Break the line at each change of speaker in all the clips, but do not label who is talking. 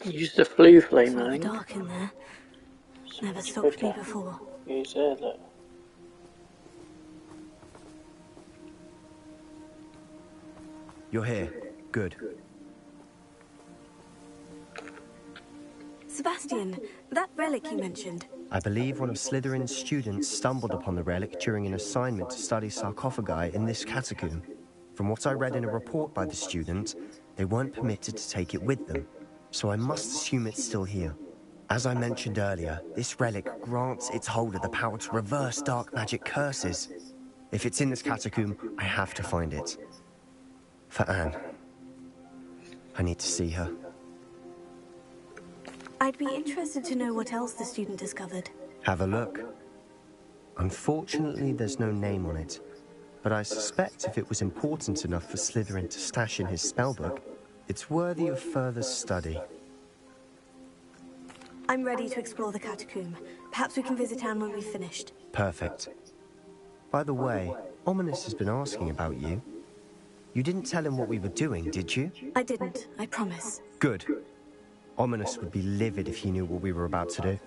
Use the flu flame, I
It's
think.
dark in there.
So
Never
much
stopped me
quicker.
before.
Use there, look.
You're here. Good.
Sebastian, that relic you mentioned.
I believe one of Slytherin's students stumbled upon the relic during an assignment to study sarcophagi in this catacomb. From what I read in a report by the student, they weren't permitted to take it with them, so I must assume it's still here. As I mentioned earlier, this relic grants its holder the power to reverse dark magic curses. If it's in this catacomb, I have to find it. For Anne. I need to see her.
I'd be interested to know what else the student discovered.
Have a look. Unfortunately, there's no name on it, but I suspect if it was important enough for Slytherin to stash in his spellbook, it's worthy of further study.
I'm ready to explore the catacomb. Perhaps we can visit Anne when we've finished.
Perfect. By the way, Ominous has been asking about you. You didn't tell him what we were doing, did you?
I didn't, I promise.
Good. Ominous would be livid if he knew what we were about to do.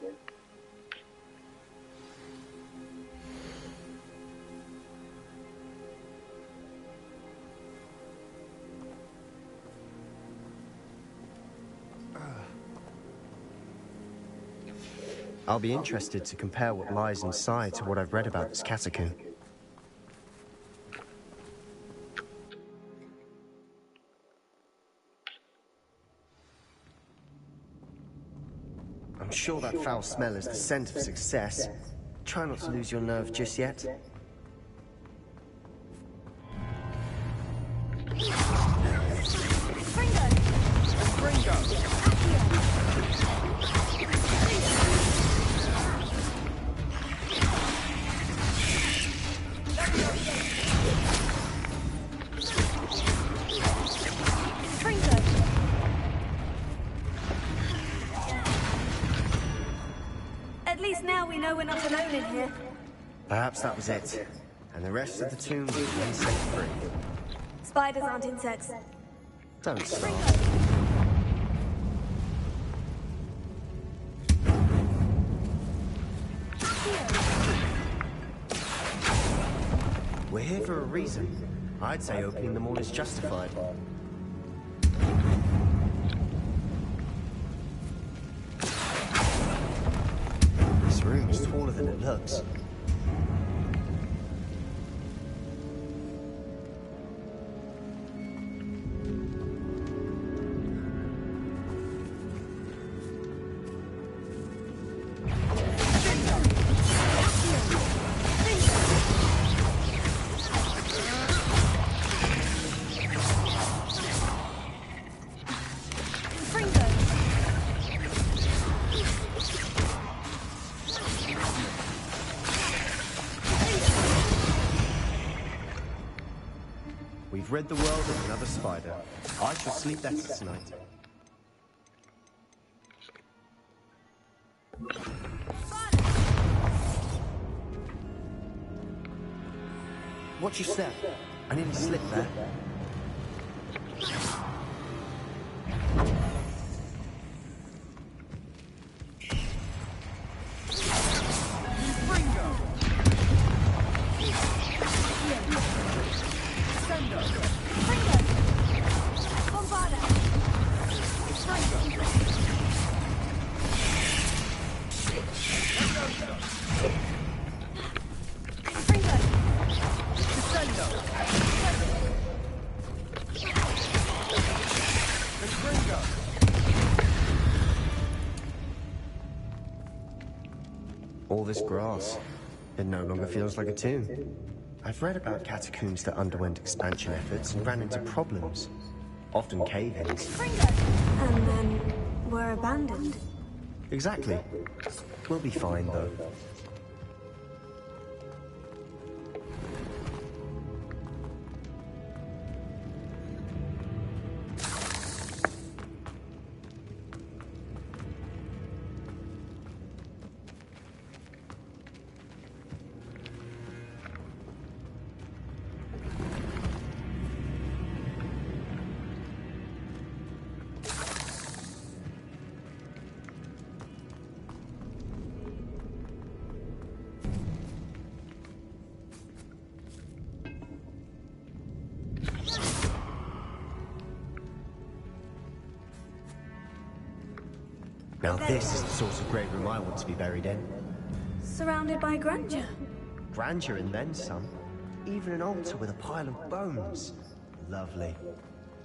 I'll be interested to compare what lies inside to what I've read about this catacomb. I'm sure that foul smell is the scent of success. Try not to lose your nerve just yet.
At least now we know we're not alone in here.
Perhaps that was it. And the rest of the tomb was then set free.
Spiders aren't insects.
Don't start. We're here for a reason. I'd say opening them all is justified. This room is taller than it looks. We've rid the world of another spider. I shall sleep better tonight. Watch your step. I nearly slipped there. All this grass, it no longer feels like a tomb. I've read about catacombs that underwent expansion efforts and ran into problems, often cave-ins.
And then were abandoned.
Exactly. We'll be fine, though. Now this is the sort of great room I want to be buried in.
Surrounded by grandeur.
Grandeur and then some. Even an altar with a pile of bones. Lovely.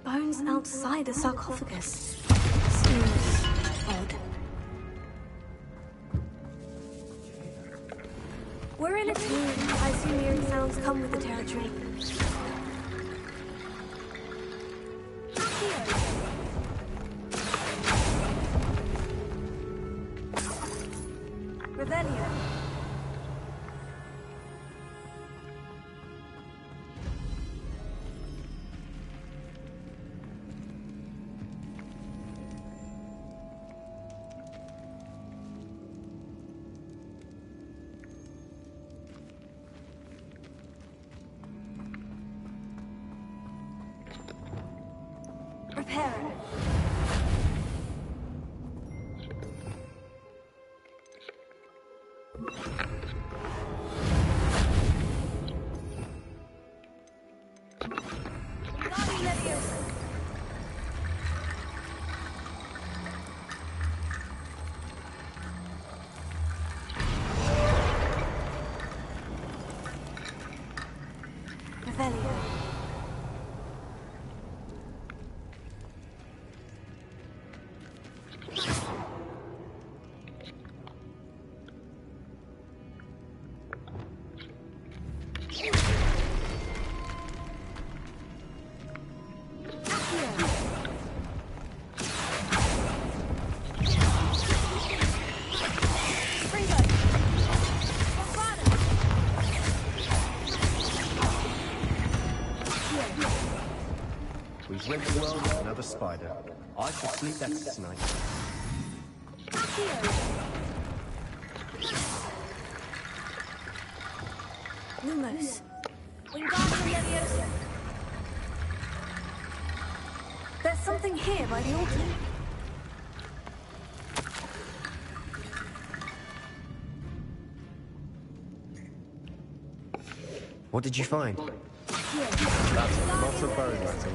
Bones outside a sarcophagus. Seems odd. We're in a tomb. I assume eerie sounds come with the territory. Revelio. Reparo. Revelio.
We've rid the world of another spider. I shall sleep better tonight.
Lumos. Wingardium Leviosa. There's something here by the altar.
What did you find? That's a lot of bone rattle.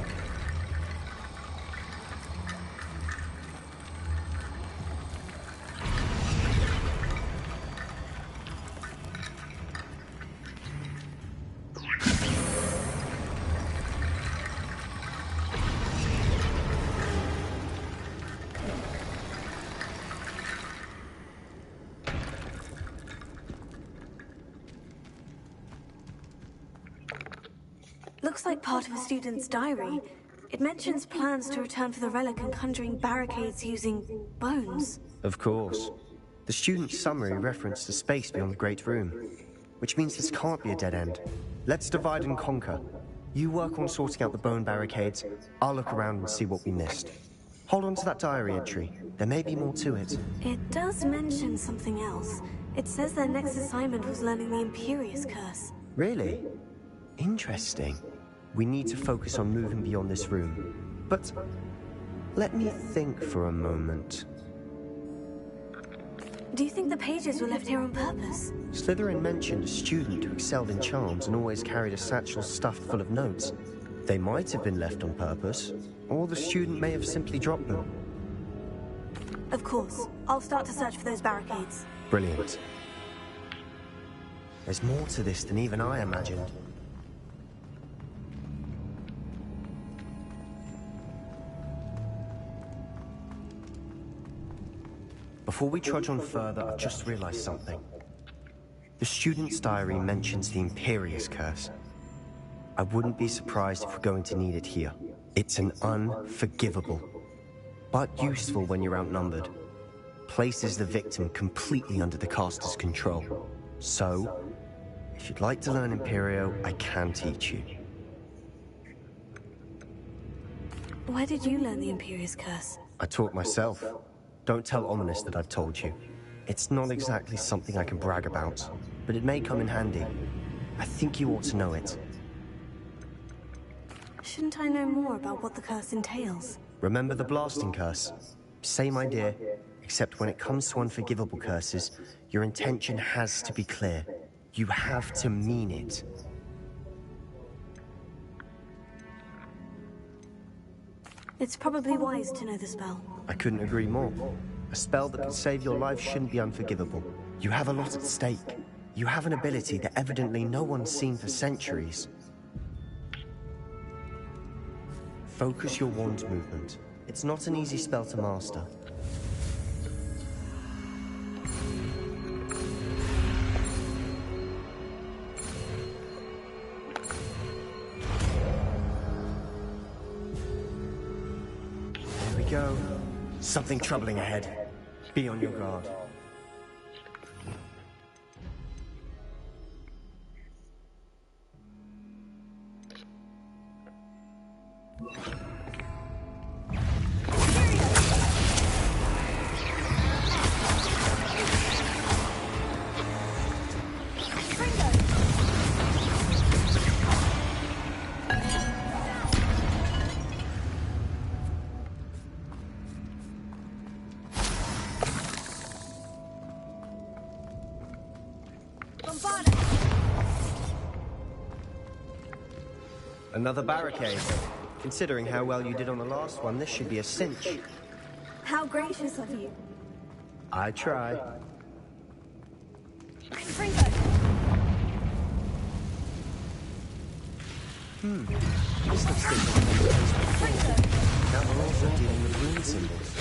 Looks like part of a student's diary. It mentions plans to return for the relic and conjuring barricades using bones.
Of course. The student's summary referenced a space beyond the Great Room, which means this can't be a dead end. Let's divide and conquer. You work on sorting out the bone barricades, I'll look around and see what we missed. Hold on to that diary entry. There may be more to it.
It does mention something else. It says their next assignment was learning the Imperious Curse.
Really? Interesting. We need to focus on moving beyond this room. But let me think for a moment.
Do you think the pages were left here on purpose?
Slytherin mentioned a student who excelled in charms and always carried a satchel stuffed full of notes. They might have been left on purpose, or the student may have simply dropped them.
Of course. I'll start to search for those barricades.
Brilliant. There's more to this than even I imagined. Before we trudge on further, I've just realized something. The student's diary mentions the Imperious Curse. I wouldn't be surprised if we're going to need it here. It's an unforgivable, but useful when you're outnumbered. Places the victim completely under the caster's control. So, if you'd like to learn Imperio, I can teach you.
Where did you learn the Imperious Curse?
I taught myself. Don't tell Ominous that I've told you. It's not exactly something I can brag about, but it may come in handy. I think you ought to know it.
Shouldn't I know more about what the curse entails?
Remember the blasting curse? Same idea, except when it comes to unforgivable curses, your intention has to be clear. You have to mean it.
It's probably wise to know the spell.
I couldn't agree more. A spell that can save your life shouldn't be unforgivable. You have a lot at stake. You have an ability that evidently no one's seen for centuries. Focus your wand movement. It's not an easy spell to master. There we go. Something troubling ahead. Be on your guard. Another barricade. Considering how well you did on the last one, this should be a cinch.
How gracious of you.
I try. This looks different. Now we're also dealing with rune symbols.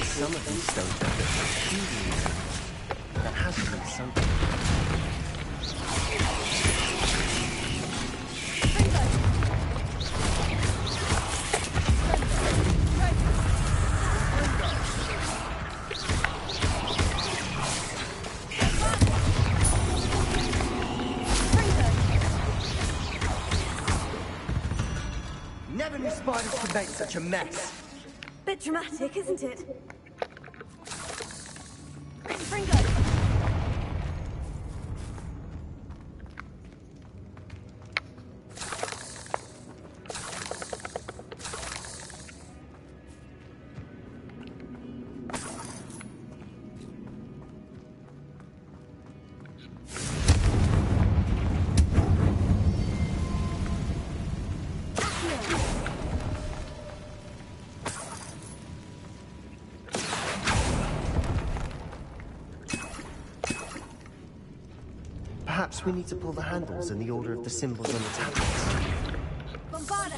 Some of these stones have been huge. That has to be something. Never knew spiders could make such a mess.
Bit dramatic, isn't it?
Perhaps we need to pull the handles in the order of the symbols on the tablets.
Bombarda!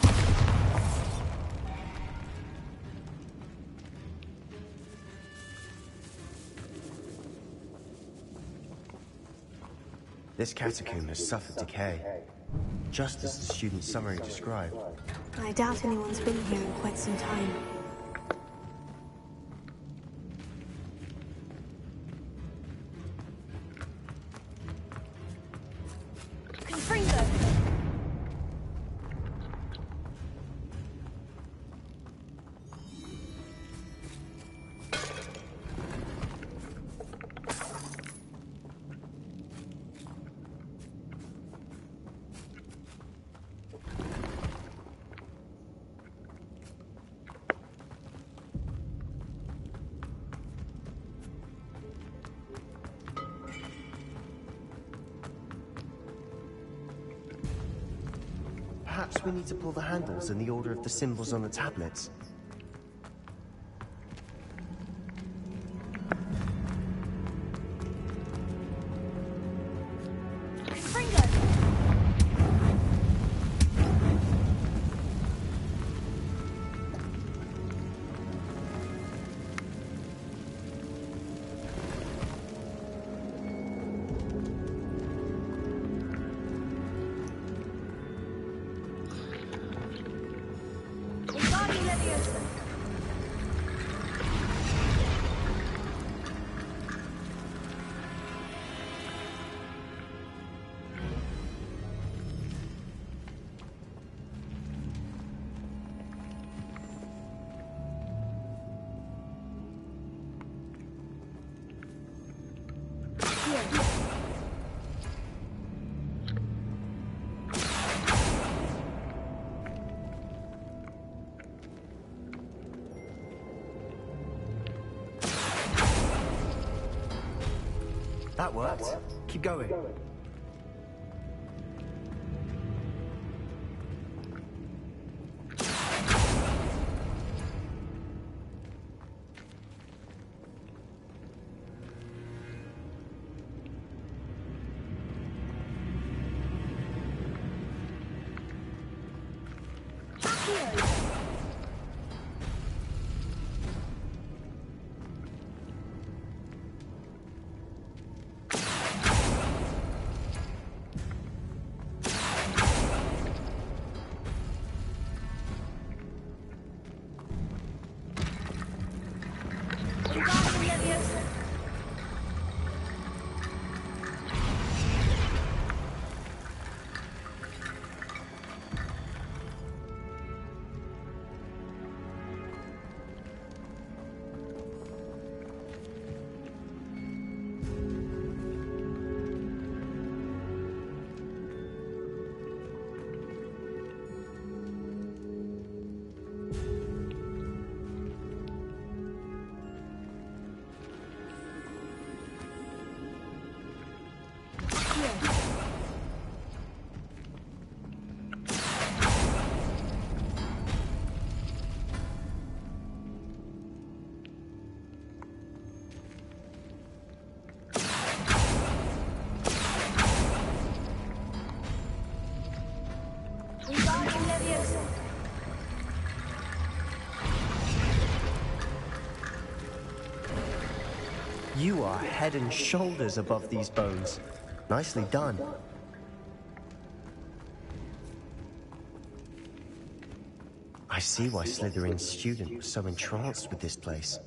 This catacomb has suffered decay, just as the student's summary described.
I doubt anyone's been here in quite some time. Confringo!
Perhaps we need to pull the handles in the order of the symbols on the tablets. That worked. Keep going. You are head and shoulders above these bones. Nicely done. I see why Slytherin's student was so entranced with this place.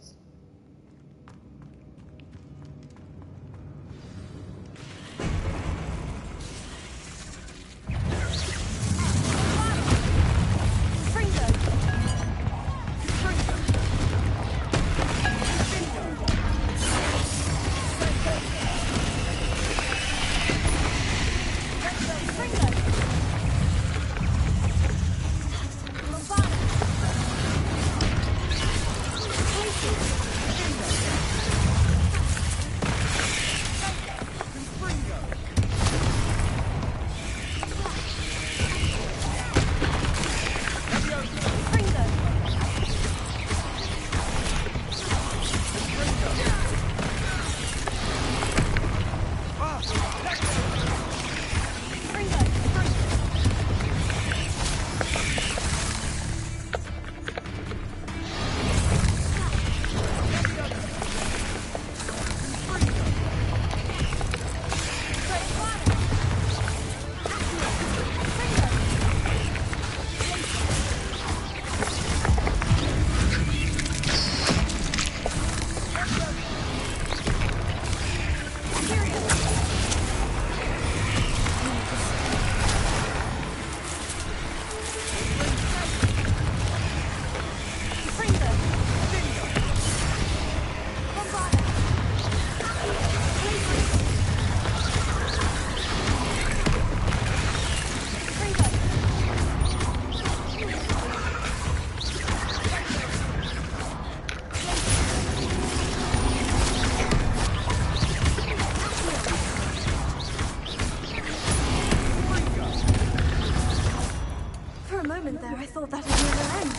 moment there, I thought that'd never end.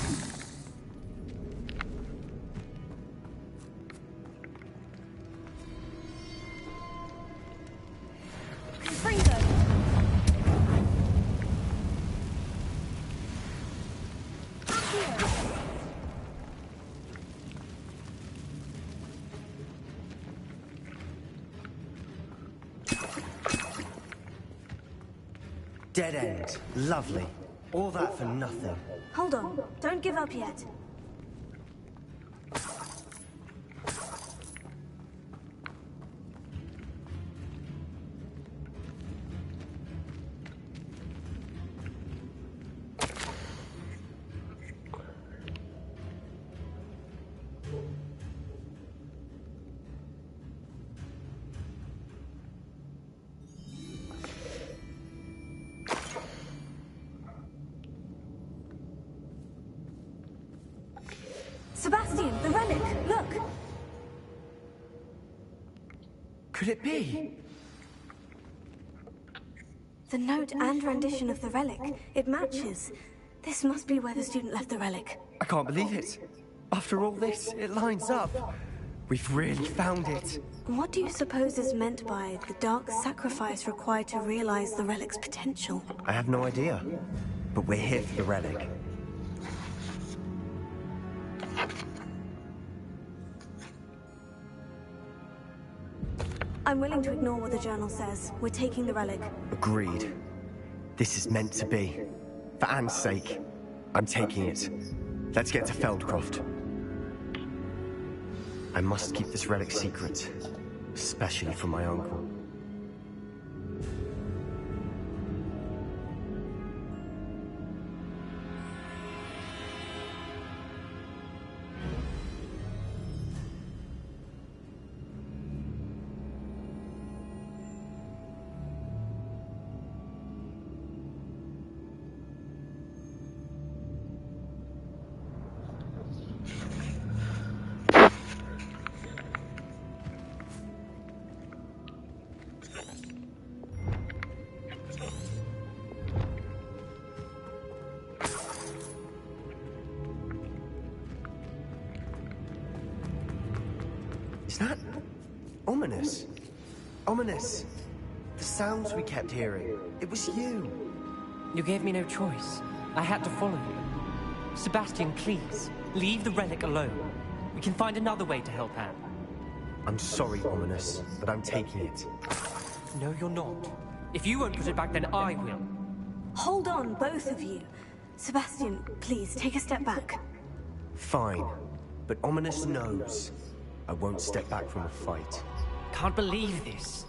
Freedom!
Dead end. Lovely. All that for nothing.
Hold on. Don't give up yet. Sebastian, the relic! Look!
Could it be?
The note and rendition of the relic. It matches. This must be where the student left the relic.
I can't believe it. After all this, it lines up. We've really found it.
What do you suppose is meant by the dark sacrifice required to realize the relic's potential?
I have no idea. But we're here for the relic.
I'm willing to ignore what the journal says. We're taking the relic.
Agreed. This is meant to be. For Anne's sake, I'm taking it. Let's get to Feldcroft. I must keep this relic secret, especially from my uncle. Is that ominous? Ominous. The sounds we kept hearing. It was you.
You gave me no choice. I had to follow you. Sebastian, please, leave the relic alone. We can find another way to help Anne.
I'm sorry, Ominous, but I'm taking it.
No, you're not. If you won't put it back, then I will.
Hold on, both of you. Sebastian, please, take a step back.
Fine, but Ominous knows I won't step back from a fight.
Can't believe this.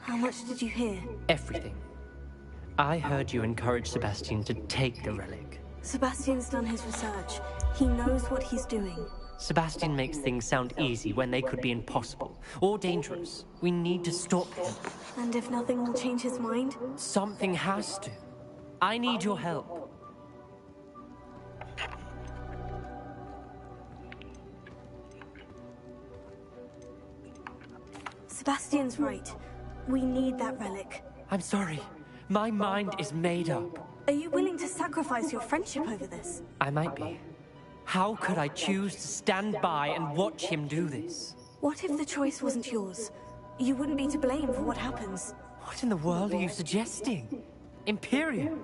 How much did you hear?
Everything. I heard you encourage Sebastian to take the relic.
Sebastian's done his research. He knows what he's doing.
Sebastian makes things sound easy when they could be impossible or dangerous. We need to stop him.
And if nothing will change his mind?
Something has to. I need your help.
Sebastian's right. We need that relic.
I'm sorry. My mind is made up.
Are you willing to sacrifice your friendship over this?
I might be. How could I choose to stand by and watch him do this?
What if the choice wasn't yours? You wouldn't be to blame for what happens.
What in the world are you suggesting? Imperium?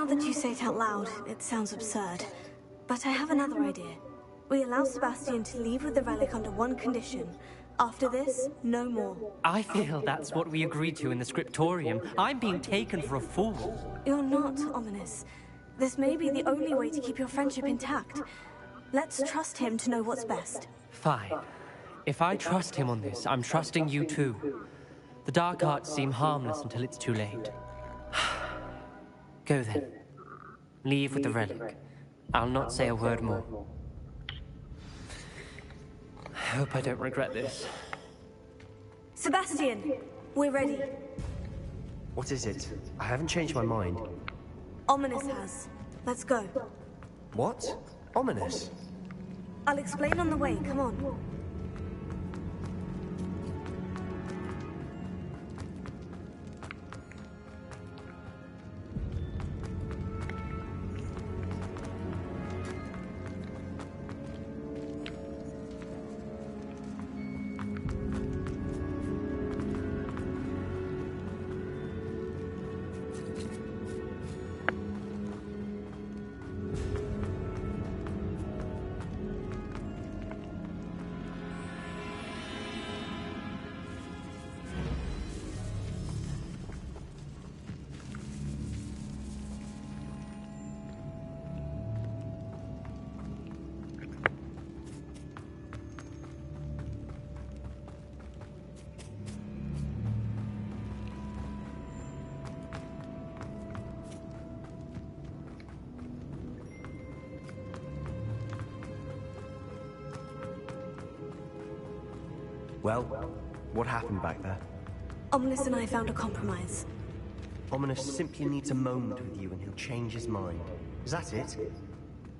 Now that you say it out loud, it sounds absurd. But I have another idea. We allow Sebastian to leave with the relic under one condition. After this, no more.
I feel that's what we agreed to in the scriptorium. I'm being taken for a fool.
You're not, Ominous. This may be the only way to keep your friendship intact. Let's trust him to know what's best.
Fine. If I trust him on this, I'm trusting you too. The dark arts seem harmless until it's too late. Go then. Leave with the relic. I'll not say a word more. I hope I don't regret this.
Sebastian, we're ready.
What is it? I haven't changed my mind.
Ominous has. Let's go.
What? Ominous?
I'll explain on the way, come on.
Well, what happened back there?
Ominous and I found a compromise.
Ominous simply needs a moment with you and he'll change his mind. Is that it?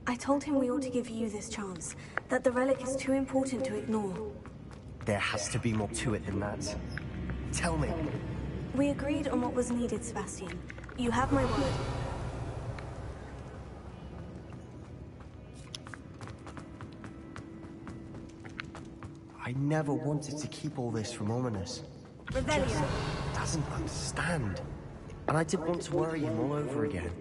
I told him we ought to give you this chance, that the relic is too important to ignore.
There has to be more to it than that. Tell me.
We agreed on what was needed, Sebastian. You have my word.
I never wanted to keep all this from Ominous.
Rebellion.
Just doesn't understand. And I didn't want to worry him all over again.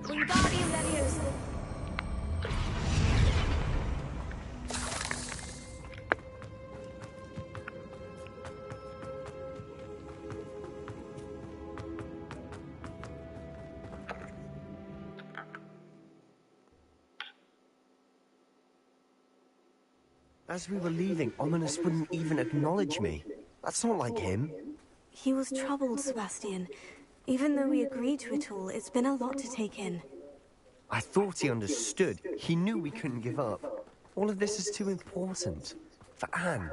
Wingardium Leviosa.
As we were leaving, Ominous wouldn't even acknowledge me. That's not like him.
He was troubled, Sebastian. Even though we agreed to it all, it's been a lot to take in.
I thought he understood. He knew we couldn't give up. All of this is too important. For Anne.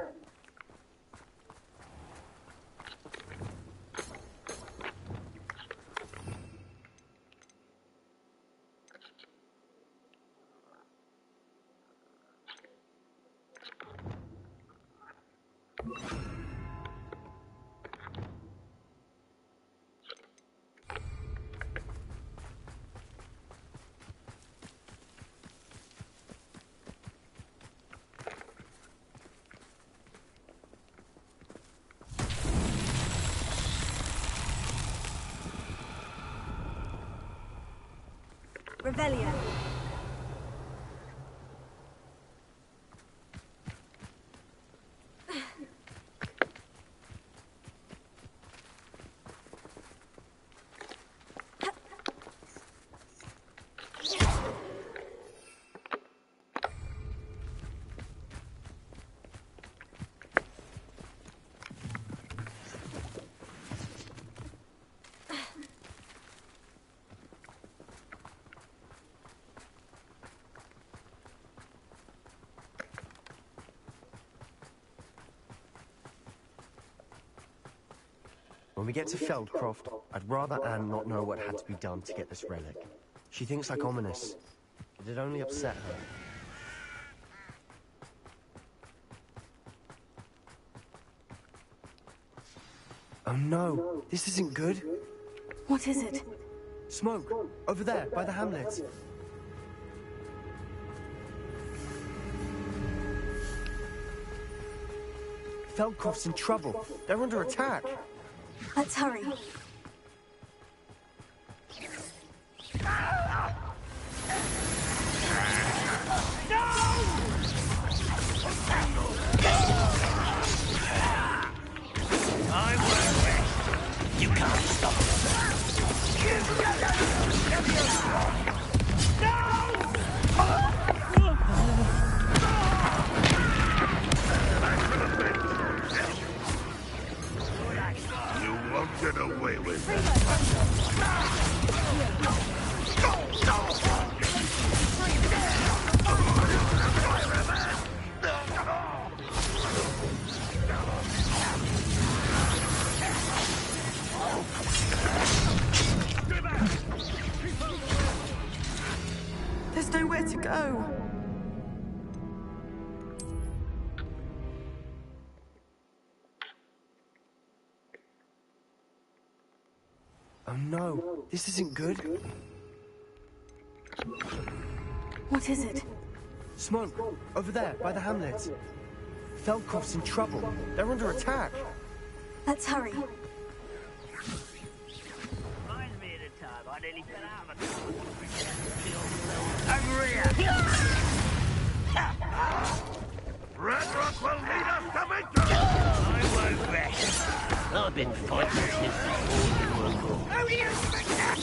Revelio.
When we get to Feldcroft, I'd rather Anne not know what had to be done to get this relic. She thinks like ominous. It'd only upset her. Oh no, this isn't good.
What is it?
Smoke, over there, by the hamlet. Feldcroft's in trouble. They're under attack.
Let's hurry.
You can't stop us.
You won't get away with it.
There's nowhere to go.
Oh no, this isn't good.
What is it?
Smoke, over there, by the hamlet. Feldcroft's in trouble. They're under attack.
Let's hurry.
Reminds me of the time I nearly fell out of a car. Over here!
Red Rock will lead us to victory!
I won't rest. I've been fighting since before you were born. Who do you think that?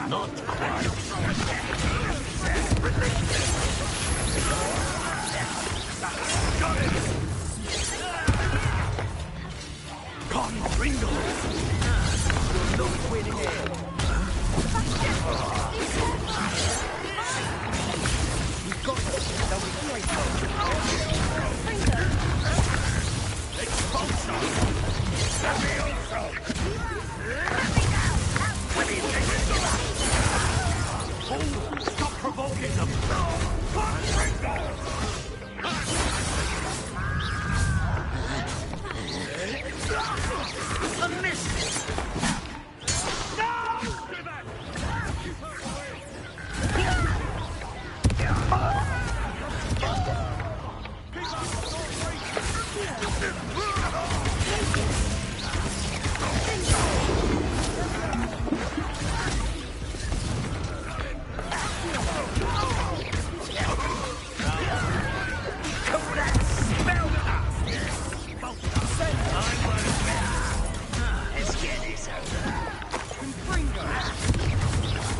Not quite. Got it! Ringo! You're not winning here. You've got it. That was great. Expulsion! Let me also! Let me take it! Stop provoking them! A miss! No!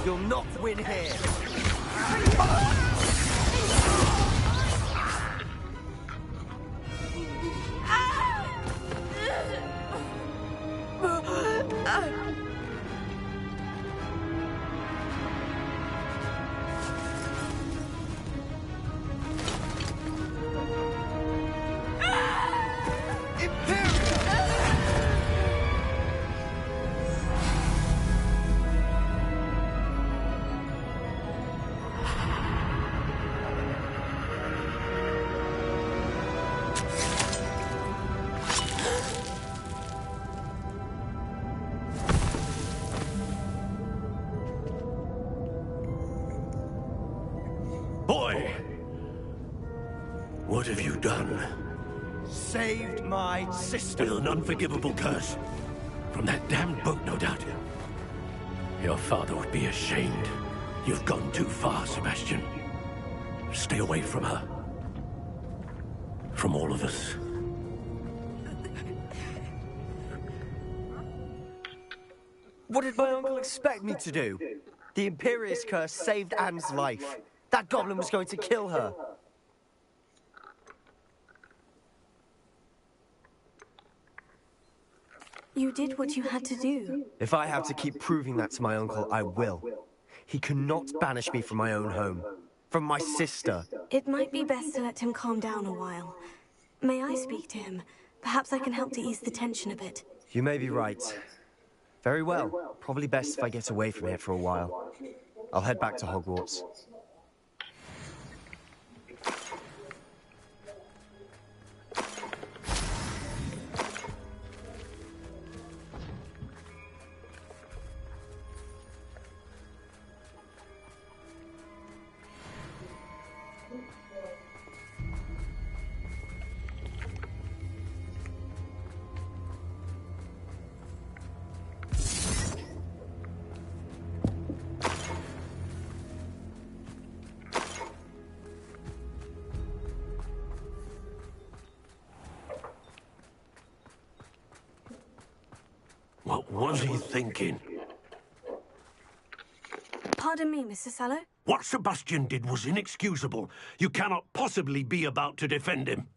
You'll not win here. Boy! What have you done?
Saved my sister.
With an unforgivable curse. From that damned boat, no doubt. Your father would be ashamed. You've gone too far, Sebastian. Stay away from her. From all of us.
What did my uncle expect me to do? The Imperius curse saved Anne's life. That goblin was going to kill her.
You did what you had to do.
If I have to keep proving that to my uncle, I will. He cannot banish me from my own home. From my sister.
It might be best to let him calm down a while. May I speak to him? Perhaps I can help to ease the tension a bit.
You may be right. Very well. Probably best if I get away from here for a while. I'll head back to Hogwarts.
What was he thinking?
Pardon me, Mr. Sallow?
What Sebastian did was inexcusable. You cannot possibly be about to defend him.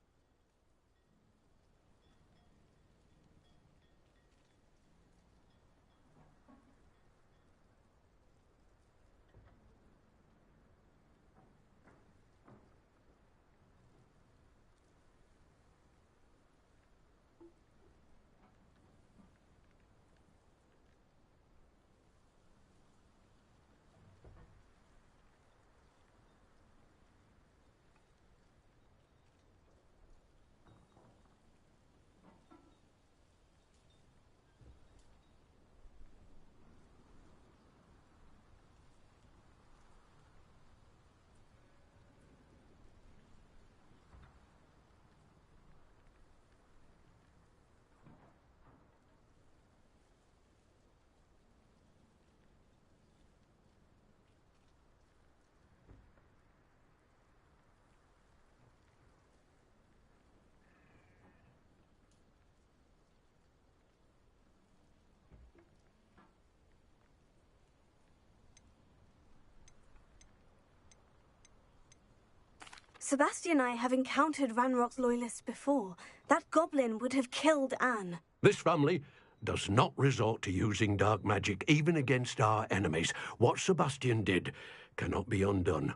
Sebastian and I have encountered Ranrock's loyalists before. That goblin would have killed Anne.
This family does not resort to using dark magic, even against our enemies. What Sebastian did cannot be undone.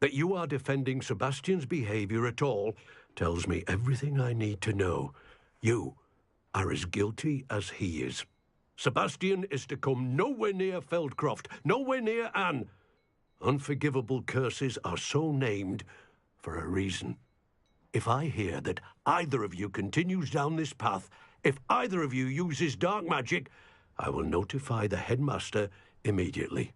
That you are defending Sebastian's behavior at all tells me everything I need to know. You are as guilty as he is. Sebastian is to come nowhere near Feldcroft, nowhere near Anne. Unforgivable curses are so named for a reason. If I hear that either of you continues down this path, if either of you uses dark magic, I will notify the headmaster immediately.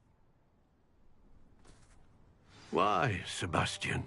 Why, Sebastian?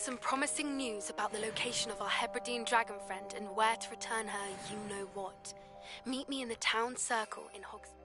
some promising news about the location of our Hebridean dragon friend and where to return her you-know-what. Meet me in the town circle in Hogsmeade.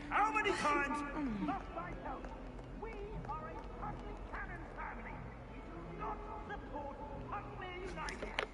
How many times must I tell you? We are a Putney Cannon family. We do not support Putney United.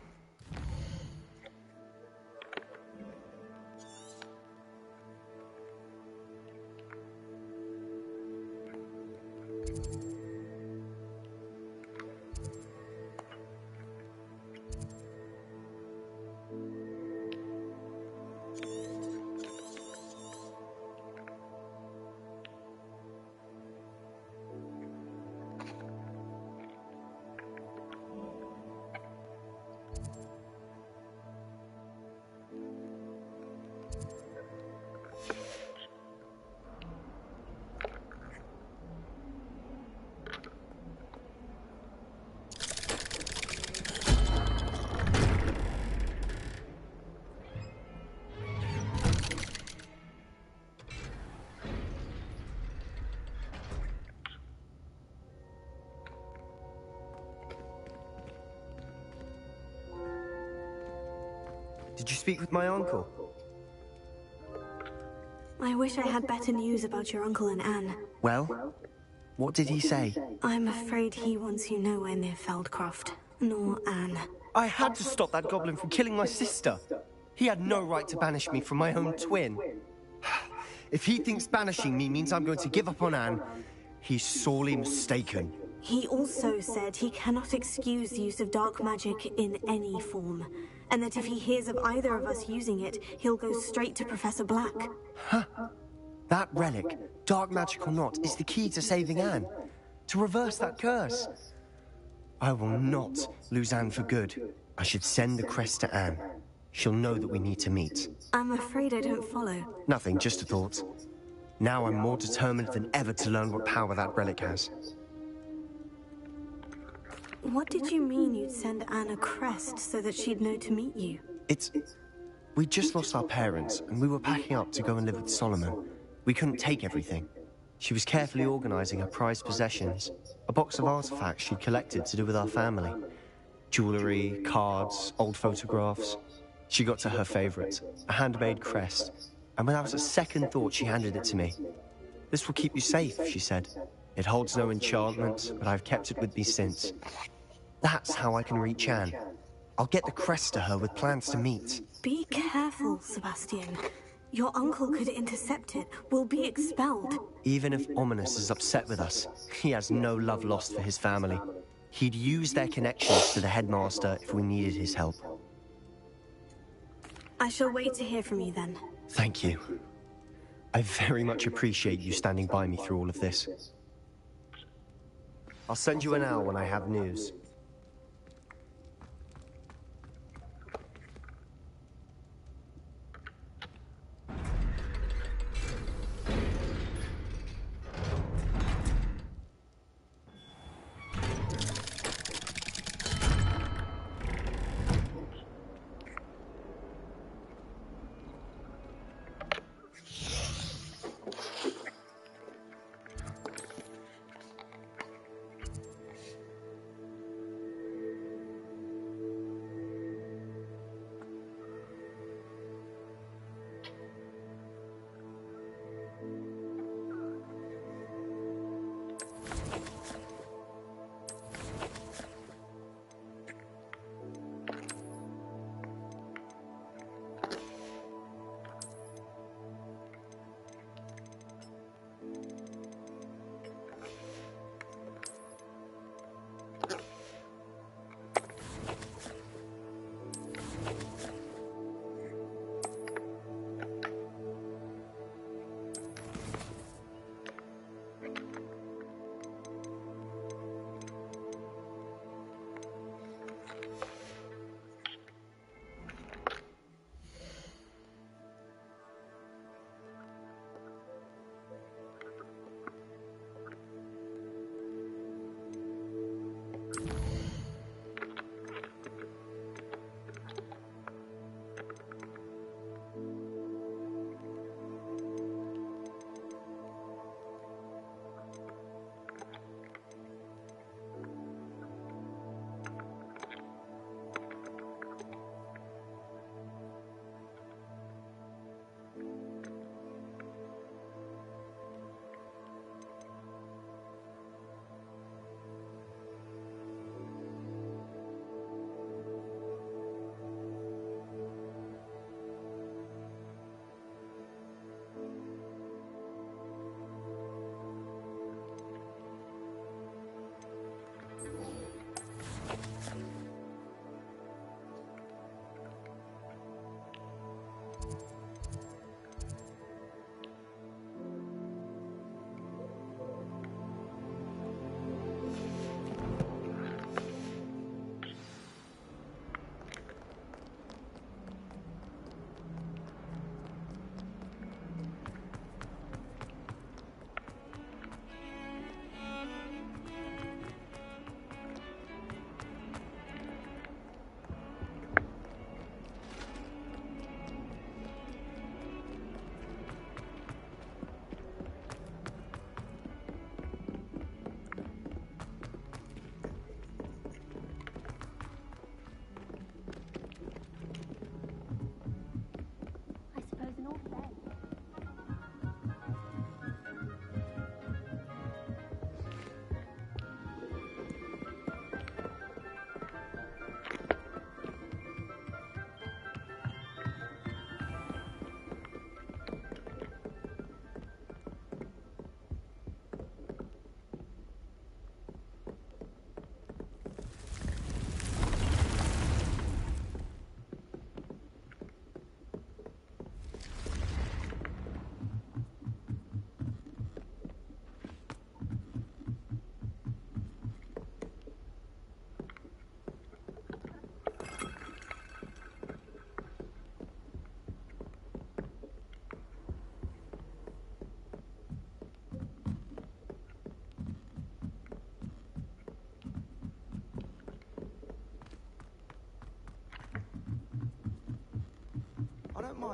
Did you speak with my uncle?
I wish I had better news about your uncle and Anne.
Well, what did he say?
I'm afraid he wants you nowhere near Feldcroft, nor Anne.
I had to stop that goblin from killing my sister. He had no right to banish me from my own twin. If he thinks banishing me means I'm going to give up on Anne, he's sorely mistaken.
He also said he cannot excuse the use of dark magic in any form, and that if he hears of either of us using it, he'll go straight to Professor Black.
Huh? That relic, dark magic or not, is the key to saving Anne. To reverse that curse. I will not lose Anne for good. I should send the crest to Anne. She'll know that we need to meet.
I'm afraid I don't follow.
Nothing, just a thought. Now I'm more determined than ever to learn what power that relic has.
What did you mean you'd send Anne a crest so that she'd know to meet you?
We'd just lost our parents, and we were packing up to go and live with Solomon. We couldn't take everything. She was carefully organizing her prized possessions, a box of artifacts she'd collected to do with our family. Jewelry, cards, old photographs. She got to her favorite, a handmade crest, and without a second thought she handed it to me. This will keep you safe, she said. It holds no enchantment, but I've kept it with me since. That's how I can reach Anne. I'll get the crest to her with plans to meet.
Be careful, Sebastian. Your uncle could intercept it. We'll be expelled.
Even if Ominous is upset with us, he has no love lost for his family. He'd use their connections to the headmaster if we needed his help.
I shall wait to hear from you then.
Thank you. I very much appreciate you standing by me through all of this. I'll send you an owl when I have news.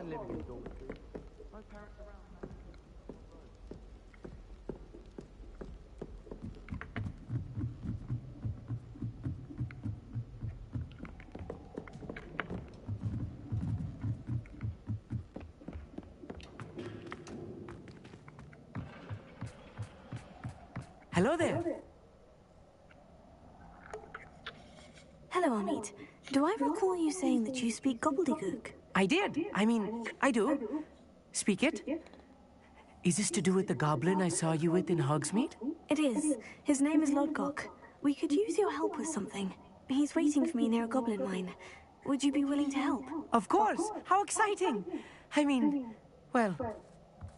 fine living in dormitories. No parents around.
Hello there.
Hello, Amit. Do I recall you saying that you speak gobbledygook?
I did. I do. Speak it. Is this to do with the goblin I saw you with in Hogsmeade?
It is. His name is Lodgok. We could use your help with something. He's waiting for me near a goblin mine. Would you be willing to help?
Of course. How exciting. Well,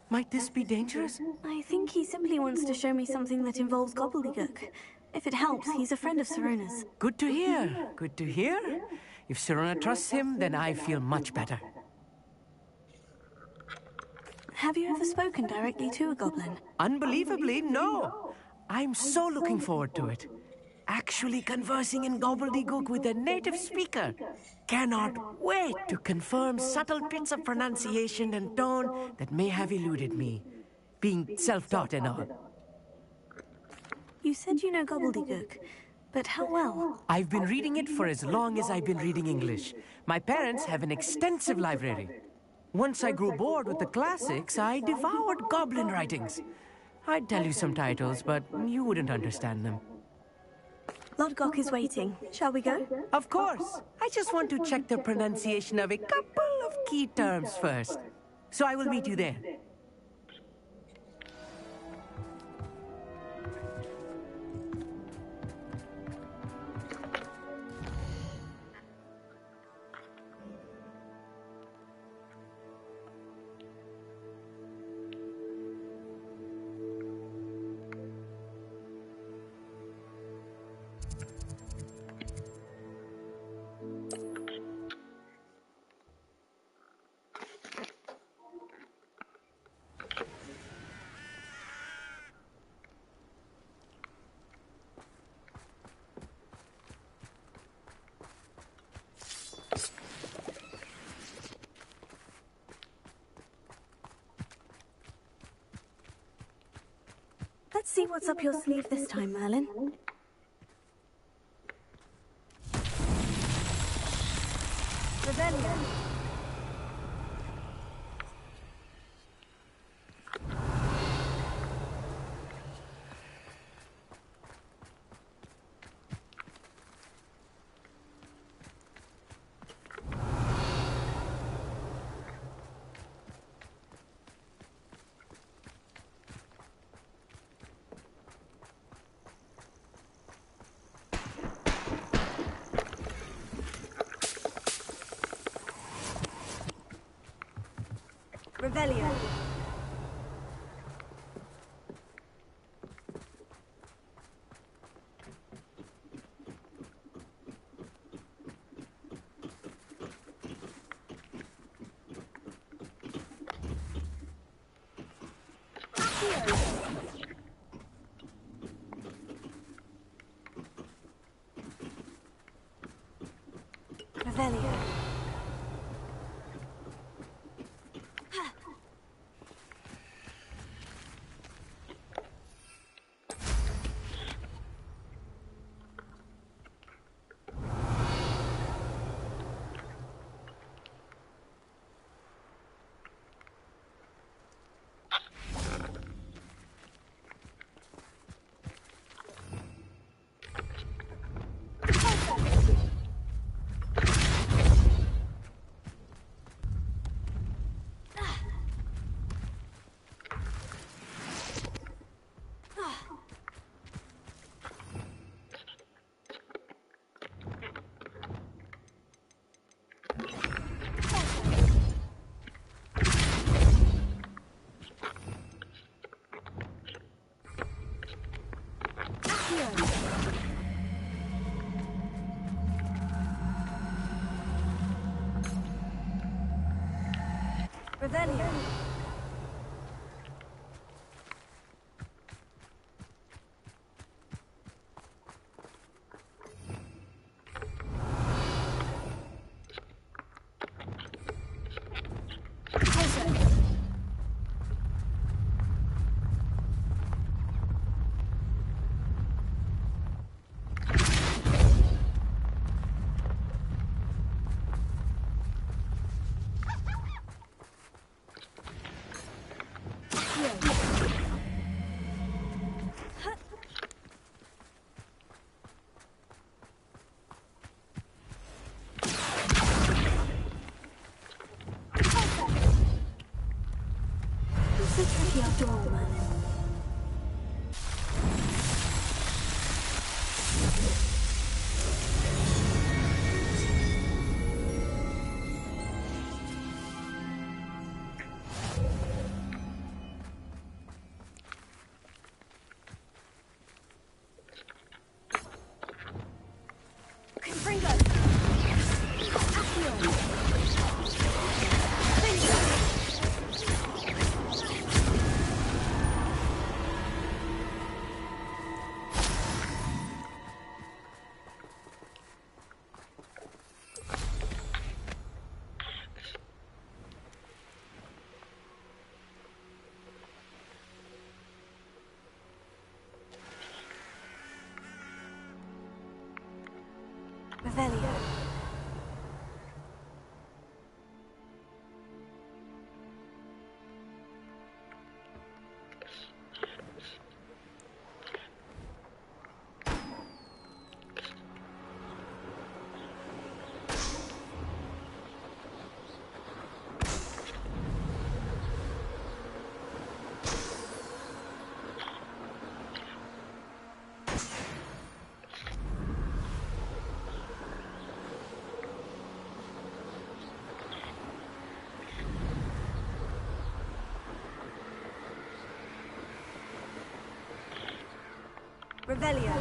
might this be dangerous?
I think he simply wants to show me something that involves gobbledygook. If it helps, he's a friend of Sirona's.
Good to hear. Good to hear. If Sirona trusts him, then I feel much better.
Have you ever spoken directly to a goblin?
Unbelievably, no. I'm so looking forward to it. Actually conversing in gobbledygook with a native speaker. Cannot wait to confirm subtle bits of pronunciation and tone that may have eluded me. Being self-taught and all.
You said you know gobbledygook, but how well?
I've been reading it for as long as I've been reading English. My parents have an extensive library. Once I grew bored with the classics, I devoured goblin writings. I'd tell you some titles, but you wouldn't understand them.
Lodgok is waiting. Shall we go?
Of course. I just want to check the pronunciation of a couple of key terms first. So I will meet you there.
Let's see what's up your sleeve this time, Merlin. Rebellion. Rebellion. Rebellion. Rebellion. Revelio. Revelio.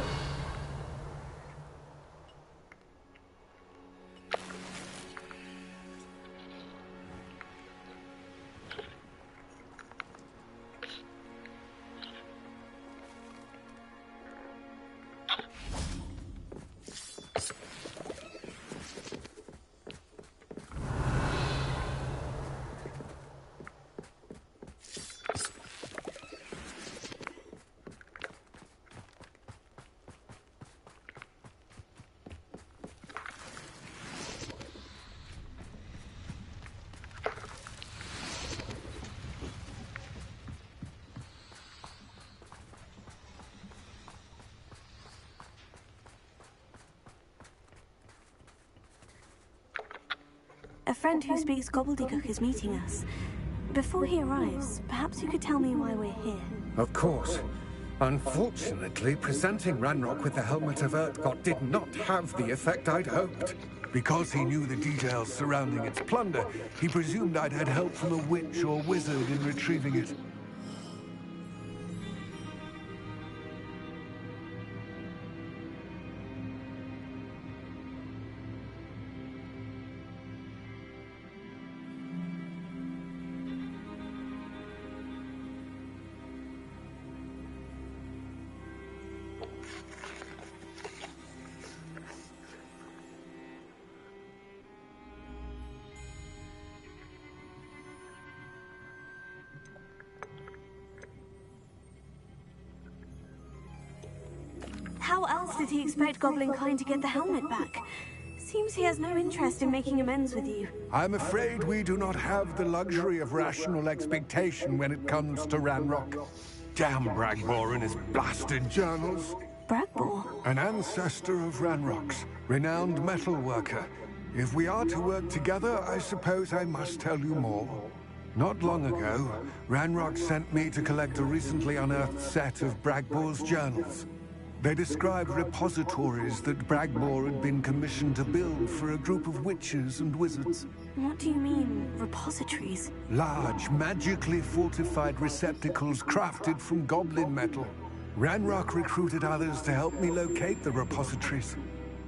A friend who speaks gobbledygook is meeting us. Before he arrives, perhaps you could tell me why we're here.
Of course. Unfortunately, presenting Ranrock with the Helmet of Urtkot did not have the effect I'd hoped. Because he knew the details surrounding its plunder, he presumed I'd had help from a witch or wizard in retrieving it.
How else did he expect Goblinkind to get the helmet back? Seems he has no interest in making amends with you.
I'm afraid we do not have the luxury of rational expectation when it comes to Ranrock. Damn Bragbor and his blasted journals.
Bragbor?
An ancestor of Ranrock's, renowned metal worker. If we are to work together, I suppose I must tell you more. Not long ago, Ranrock sent me to collect a recently unearthed set of Bragbor's journals. They described repositories that Bragbor had been commissioned to build for a group of witches and wizards.
What do you mean, repositories?
Large, magically fortified receptacles crafted from goblin metal. Ranrock recruited others to help me locate the repositories.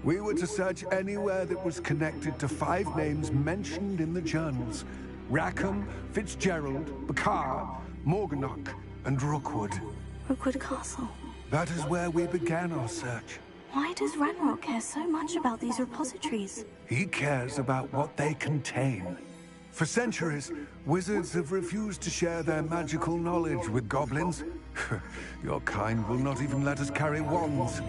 We were to search anywhere that was connected to 5 names mentioned in the journals: Rackham, Fitzgerald, Bakar, Morganach, and Rookwood.
Rookwood Castle.
That is where we began our search.
Why does Ranrock care so much about these repositories?
He cares about what they contain. For centuries, wizards have refused to share their magical knowledge with goblins. Your kind will not even let us carry wands.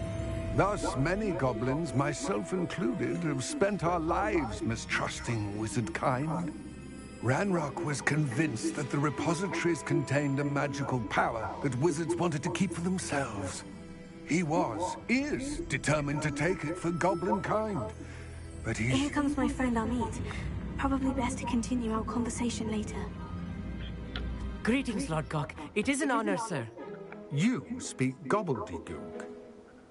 Thus, many goblins, myself included, have spent our lives mistrusting wizard kind. Ranrock was convinced that the repositories contained a magical power that wizards wanted to keep for themselves. He is determined to take it for goblin kind. But
Here comes my friend Amit. Probably best to continue our conversation later.
Greetings, Lord Gok. It is an honor, sir.
You speak gobbledygook.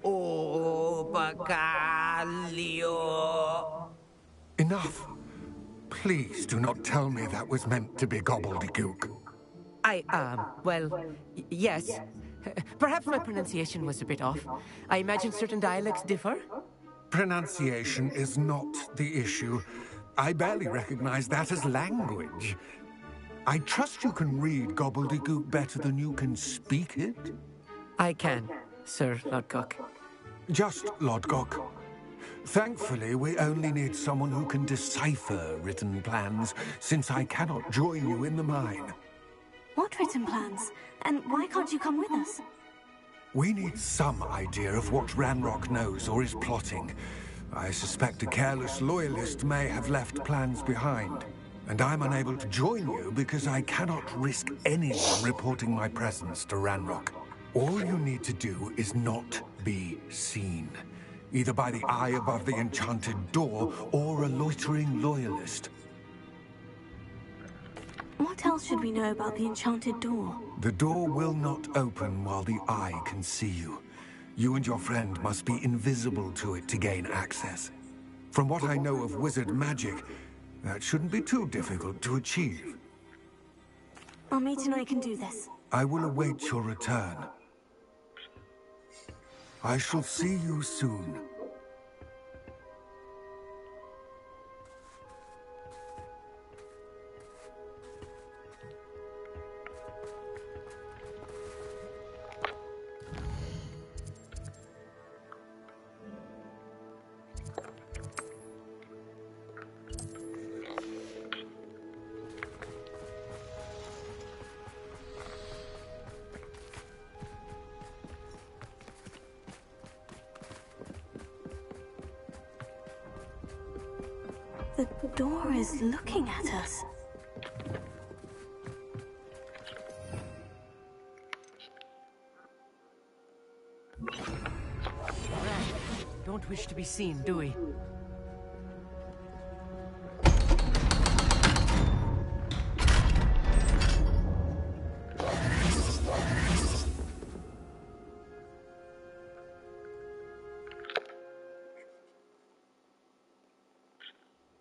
Oh, Bacalio.
Enough. Please do not tell me that was meant to be gobbledygook.
Yes. Perhaps my pronunciation was a bit off. I imagine certain dialects differ.
Pronunciation is not the issue. I barely recognize that as language. I trust you can read gobbledygook better than you can speak it?
I can, Sir Lodgok.
Just Lodgok. Thankfully, we only need someone who can decipher written plans, since I cannot join you in the mine.
What written plans? And why can't you come with us?
We need some idea of what Ranrock knows or is plotting. I suspect a careless loyalist may have left plans behind. And I'm unable to join you because I cannot risk anyone reporting my presence to Ranrock. All you need to do is not be seen. Either by the eye above the enchanted door, or a loitering loyalist.
What else should we know about the enchanted door?
The door will not open while the eye can see you. You and your friend must be invisible to it to gain access. From what I know of wizard magic, that shouldn't be too difficult to achieve.
Armit and I can do this.
I will await your return. I shall see you soon.
The door is looking at us.
Don't wish to be seen, do we?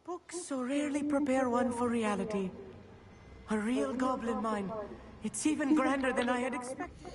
Books so rarely prepare one for reality. A real goblin mind. It's even grander than I had expected.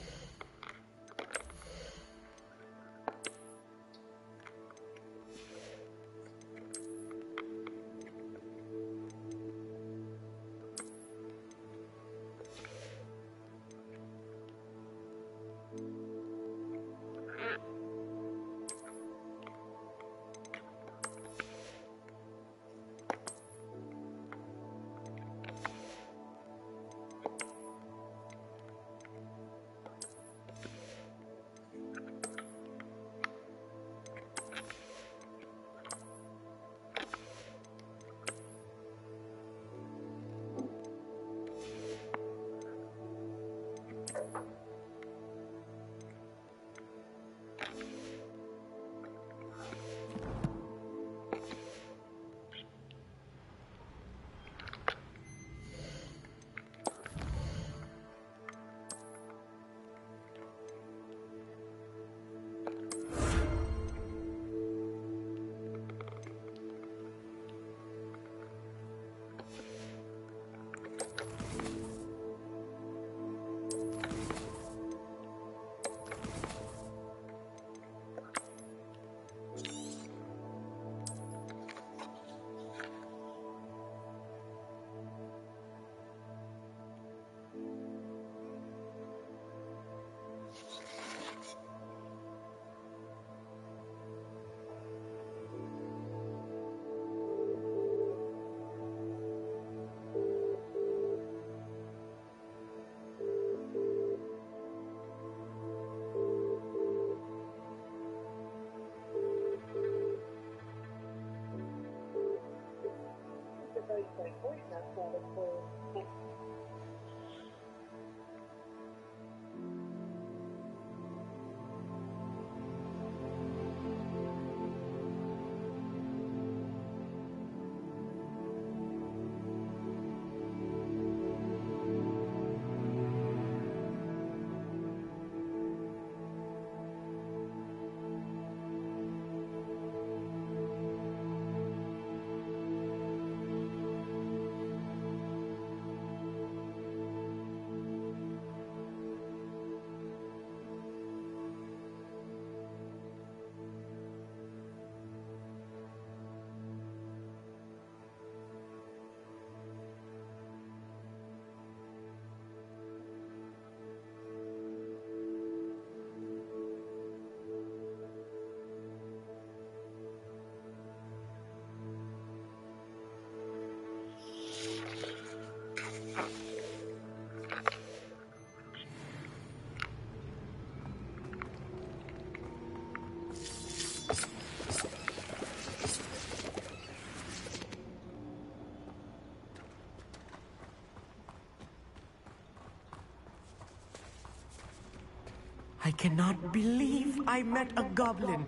cannot believe I met a goblin.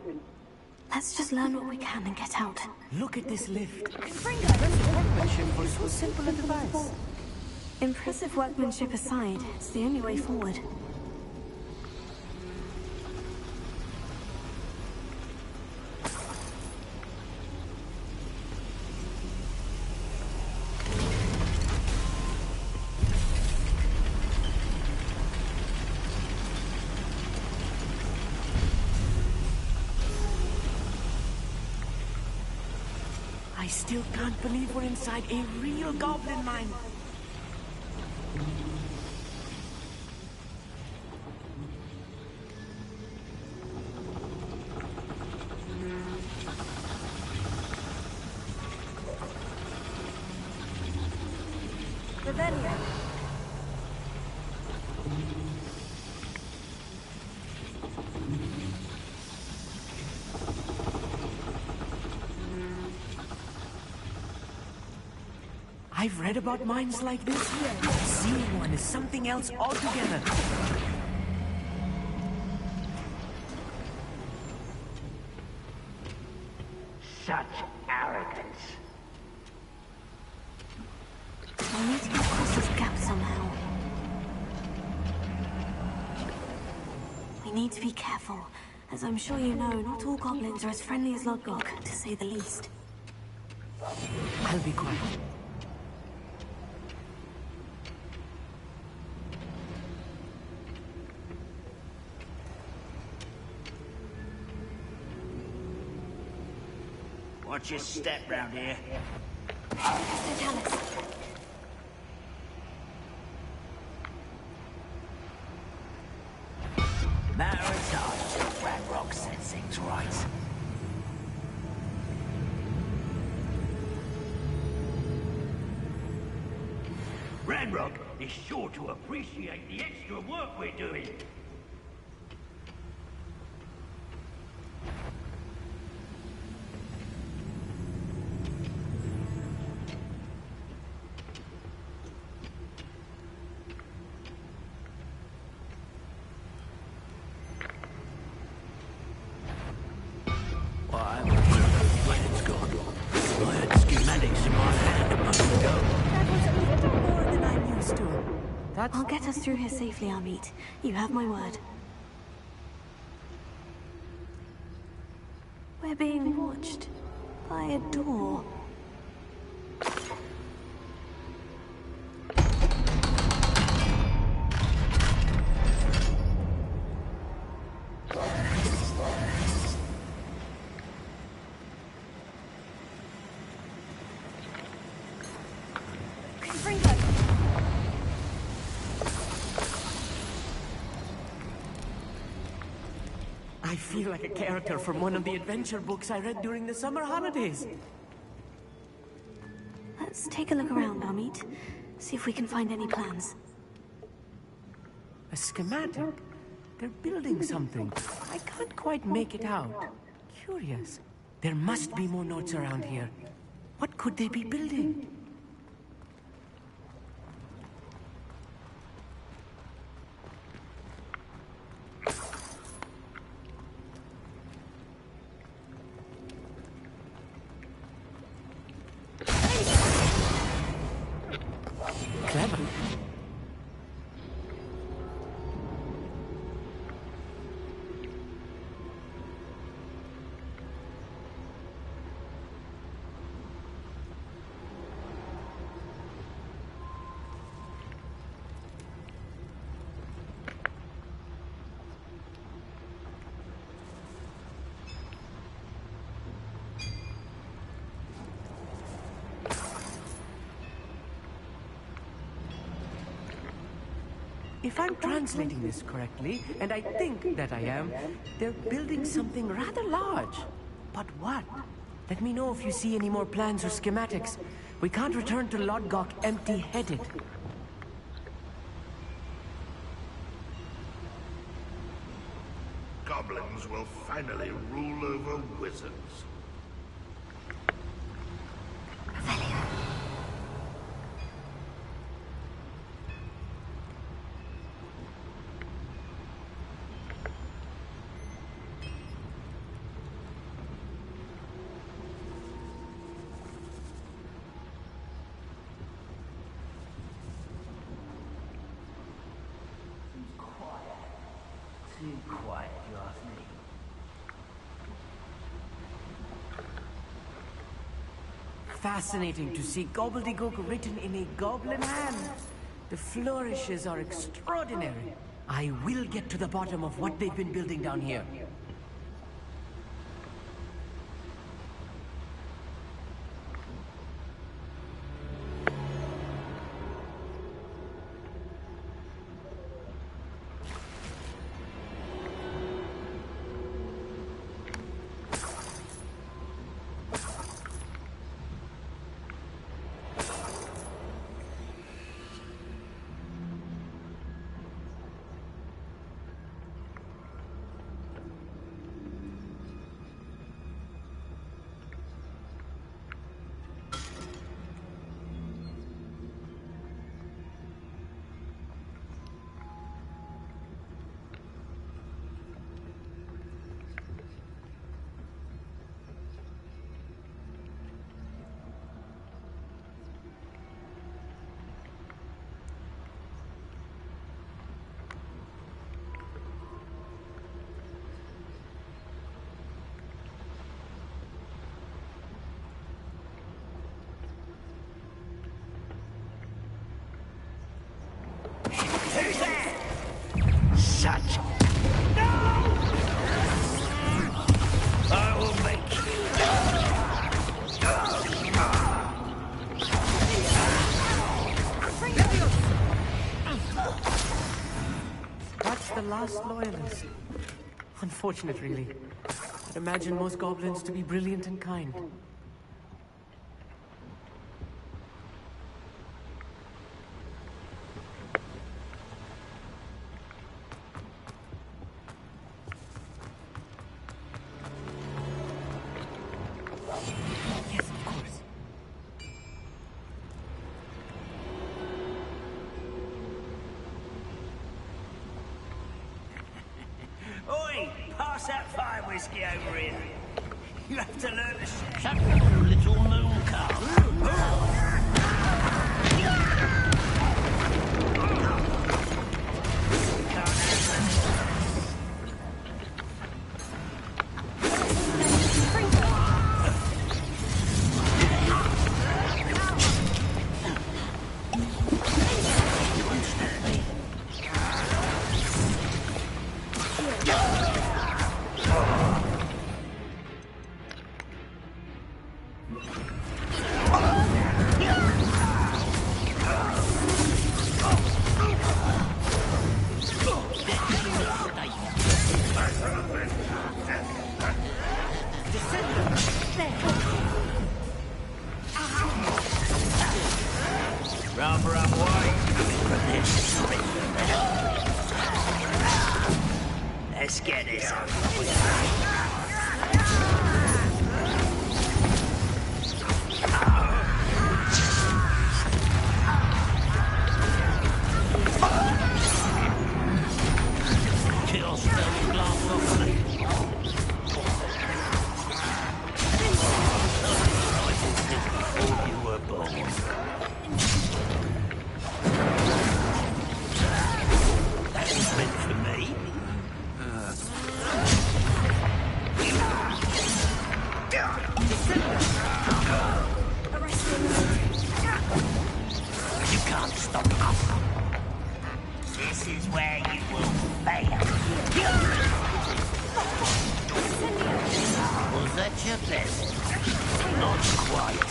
Let's just learn what we can and get out.
Look at this lift. Impressive workmanship for so simple a device.
Impressive workmanship aside, it's the only way forward.
I still can't believe we're inside a real goblin mine.
Revelio.
I've read about mines like this. Seeing one is something else altogether.
Such arrogance.
We need to get across this gap somehow. We need to be careful. As I'm sure you know, not all goblins are as friendly as Lodgok, to say the least.
I'll be quiet.
Watch your step round here.
Totalis.
Moderators, Ranrock said things right. Ranrock is sure to appreciate the extra work we're doing. Why, it's gone. I had schematics in my hand a month ago.
That was a little more than I'm used to. That's...
I'll get us through here safely, Amit. You have my word. We're being watched by a door.
I feel like a character from one of the adventure books I read during the summer holidays.
Let's take a look around, Amit. See if we can find any plans.
A schematic? They're building something. I can't quite make it out. Curious. There must be more notes around here. What could they be building? Clever. If I'm translating this correctly, and I think that I am, they're building something rather large. But what? Let me know if you see any more plans or schematics. We can't return to Lodgok empty-headed.
Goblins will finally rule over wizards.
too quiet, you ask me.
Fascinating to see gobbledygook written in a goblin hand. The flourishes are extraordinary. I will get to the bottom of what they've been building down here.
Such. No! I will make you.
That's the last loyalist. Unfortunate, really. I'd imagine most goblins to be brilliant and kind.
Oi! Pass that fire whiskey over here. You have to learn to
Shut up, little moon cow.
Rather unwise for this. Let's get this over with.
Kill spell glass off me. Before you were born. That was meant for me. You can't stop us.
This is where you will fail.
Was that your best? Not quite.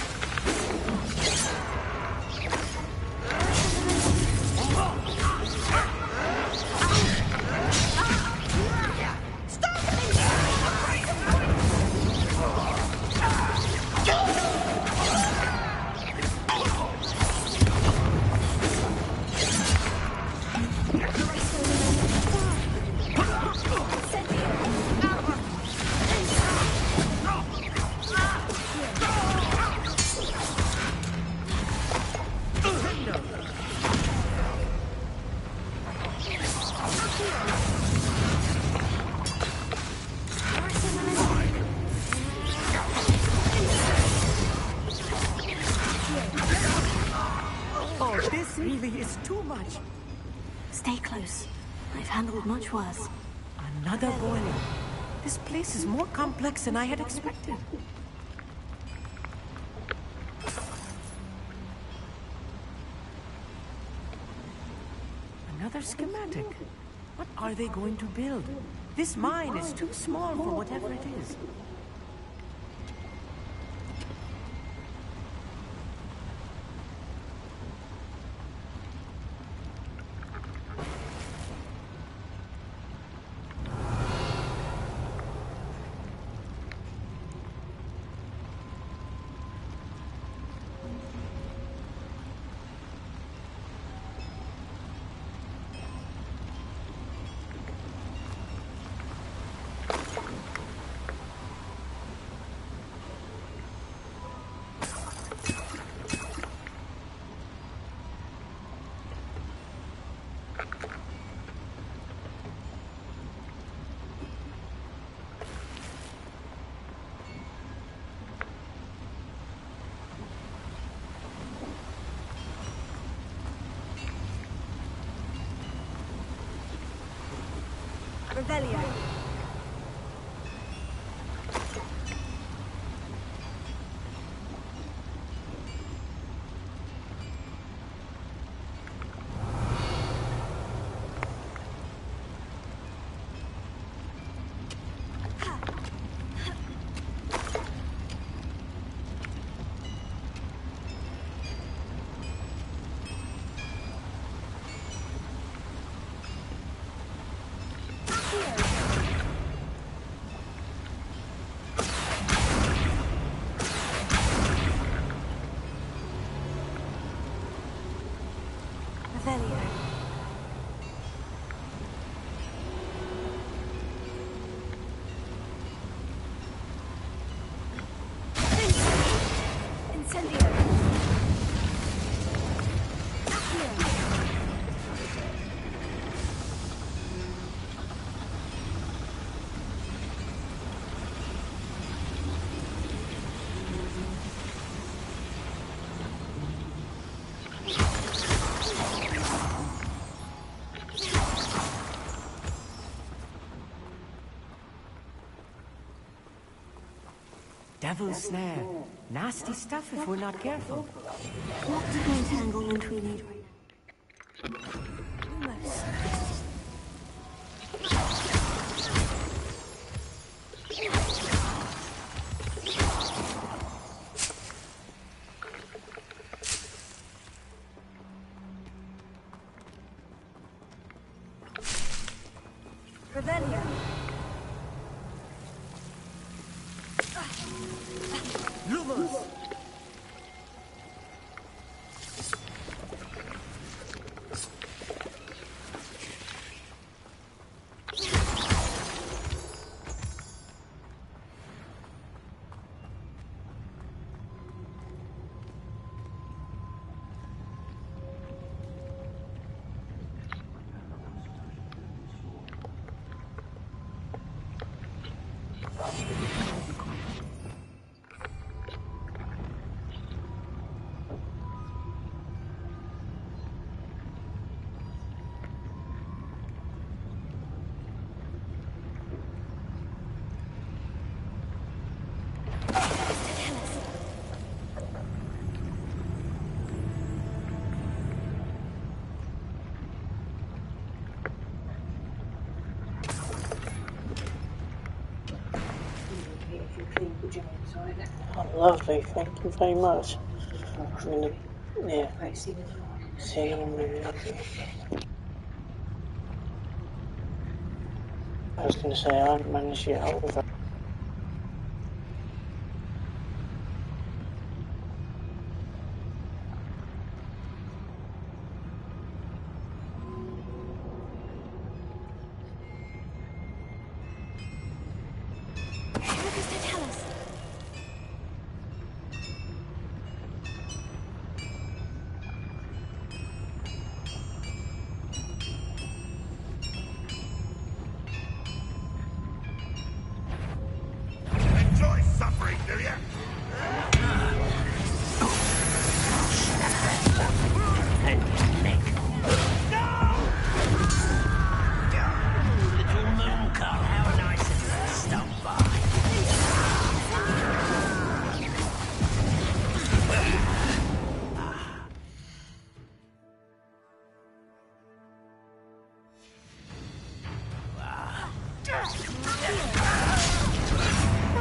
Oh, this really is too much.
Stay close. I've handled much worse.
Another boiler. This place is more complex than I had expected. Another schematic. What are they going to build? This mine is too small for whatever it is.
Revelio.
Devil's snare. Nasty stuff if we're not careful.
Not to entanglement we need right now. Almost. Revelio.
Lumos!
Oh, lovely, thank you very much. I'm gonna, yeah, cinnamon lovely. I was gonna say, I haven't managed to get hold of her.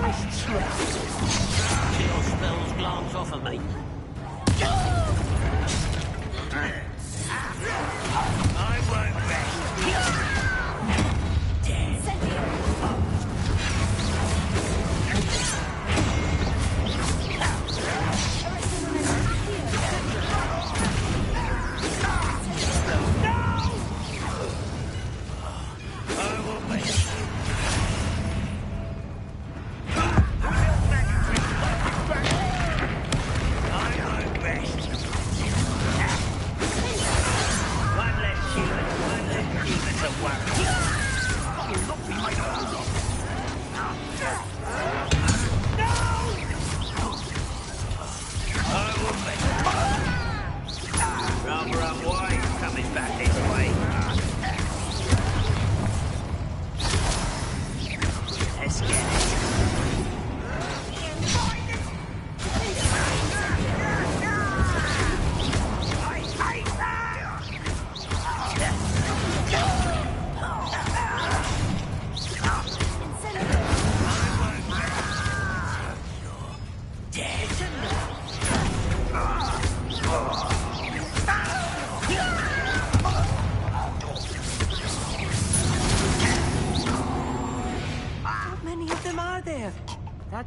Nice try.
Chill spells glance off of me.
I won't rest.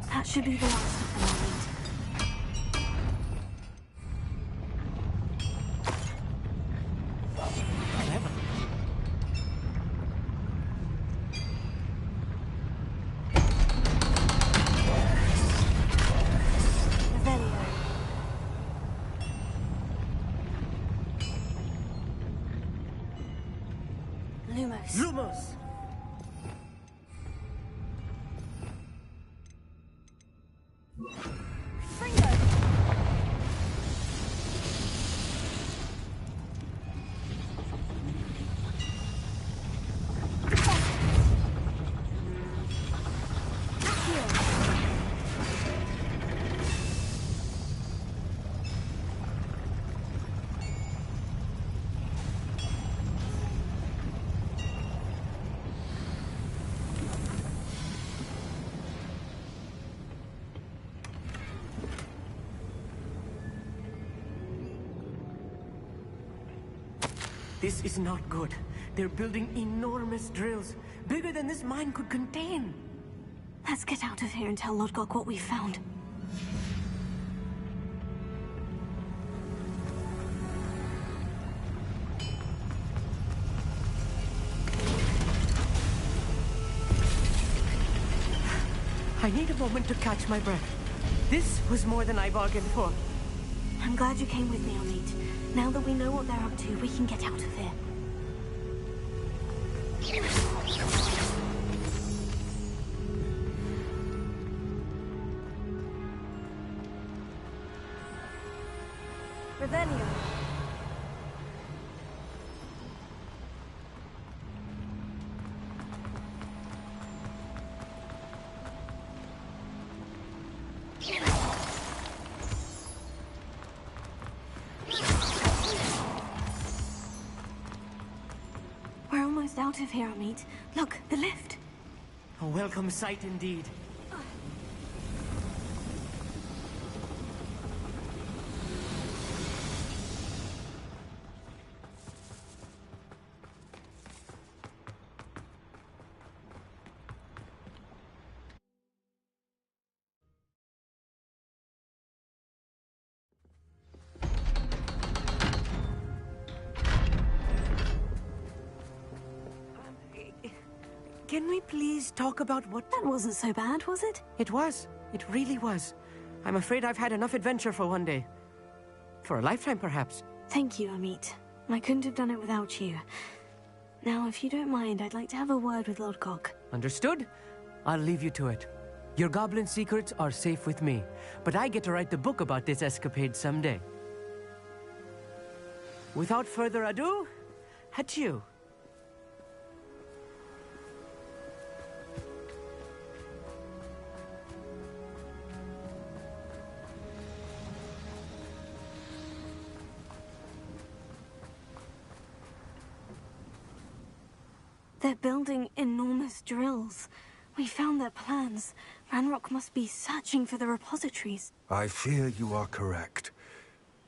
That should be the last of them,
Clever.
Revelio. Lumos.
Lumos! This is not good. They're building enormous drills, bigger than this mine could contain.
Let's get out of here and tell Lodgok what we found.
I need a moment to catch my breath. This was more than I bargained for.
I'm glad you came with me, Amit. Now that we know what they're up to, we can get out of here. Revelio. We're almost out of here, Amit. Look, the lift.
A welcome sight indeed. Can we please talk about what...
That wasn't so bad, was it?
It was. It really was. I'm afraid I've had enough adventure for one day. For a lifetime, perhaps.
Thank you, Amit. I couldn't have done it without you. Now, if you don't mind, I'd like to have a word with Lodgok.
Understood? I'll leave you to it. Your goblin secrets are safe with me, but I get to write the book about this escapade someday. Without further ado, adieu.
They're building enormous drills. We found their plans. Ranrock must be searching for the repositories.
I fear you are correct.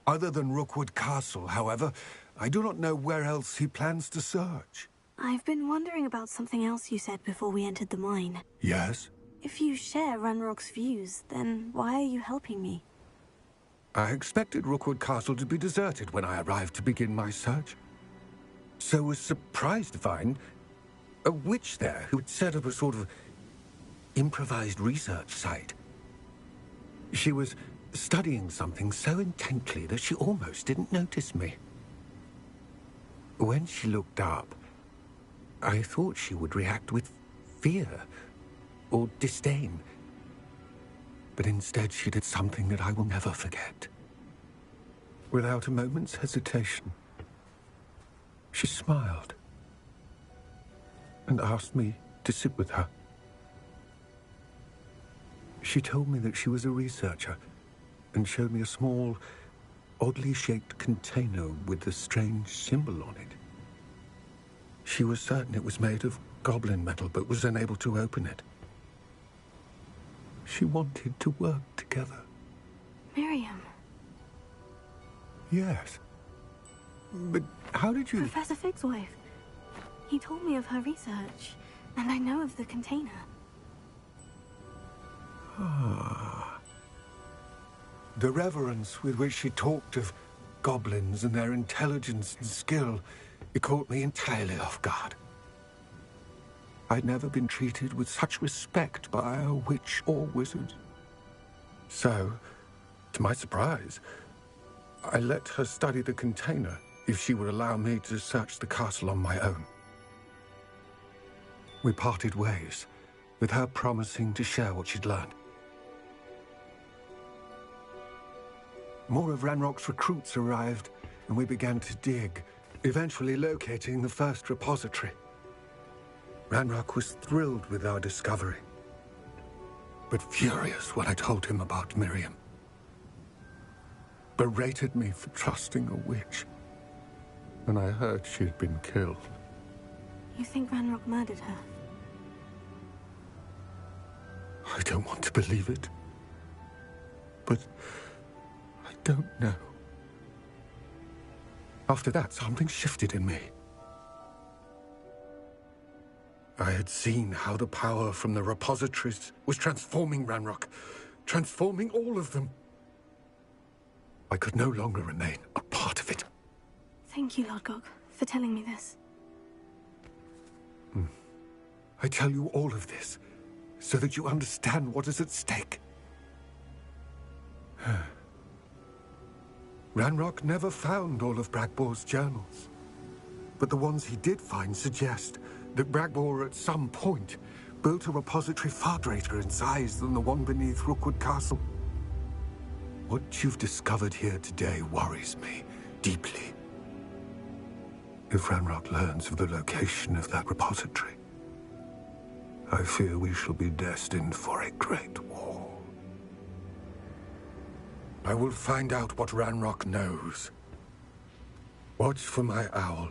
Other than Rookwood Castle, however, I do not know where else he plans to search.
I've been wondering about something else you said before we entered the mine.
Yes?
If you share Ranrock's views, then why are you helping me?
I expected Rookwood Castle to be deserted when I arrived to begin my search. So was surprised to find a witch there who had set up a sort of improvised research site. She was studying something so intently that she almost didn't notice me. When she looked up, I thought she would react with fear or disdain. But instead she did something that I will never forget. Without a moment's hesitation, she smiled and asked me to sit with her. She told me that she was a researcher and showed me a small, oddly shaped container with a strange symbol on it. She was certain it was made of goblin metal, but was unable to open it. She wanted to work together.
Miriam.
Yes. But how did you...
Professor Fig's wife. He told me of her research, and I know of the container.
Ah. The reverence with which she talked of goblins and their intelligence and skill, it caught me entirely off guard. I'd never been treated with such respect by a witch or wizard. So, to my surprise, I let her study the container if she would allow me to search the castle on my own. We parted ways, with her promising to share what she'd learned. More of Ranrock's recruits arrived, and we began to dig, eventually locating the first repository. Ranrock was thrilled with our discovery, but furious when I told him about Miriam. Berated me for trusting a witch, and I heard she'd been killed.
You think Ranrock murdered her?
I don't want to believe it, but I don't know. After that, something shifted in me. I had seen how the power from the repositories was transforming Ranrock, transforming all of them. I could no longer remain a part of it.
Thank you, Lord Gog, for telling me this.
I tell you all of this so that you understand what is at stake. Ranrock never found all of Bragbor's journals, but the ones he did find suggest that Bragbor at some point built a repository far greater in size than the one beneath Rookwood Castle. What you've discovered here today worries me deeply. If Ranrock learns of the location of that repository, I fear we shall be destined for a great war. I will find out what Ranrock knows. Watch for my owl.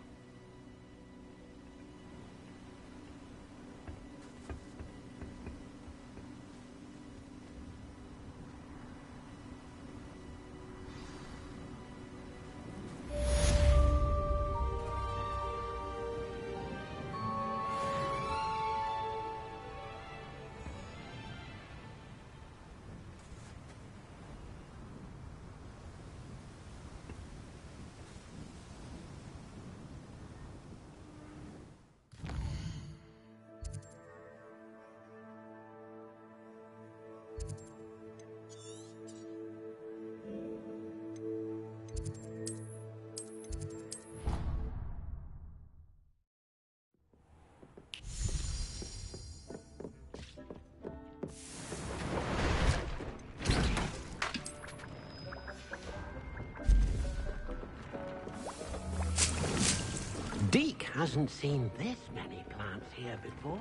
Deke hasn't seen this many plants here before.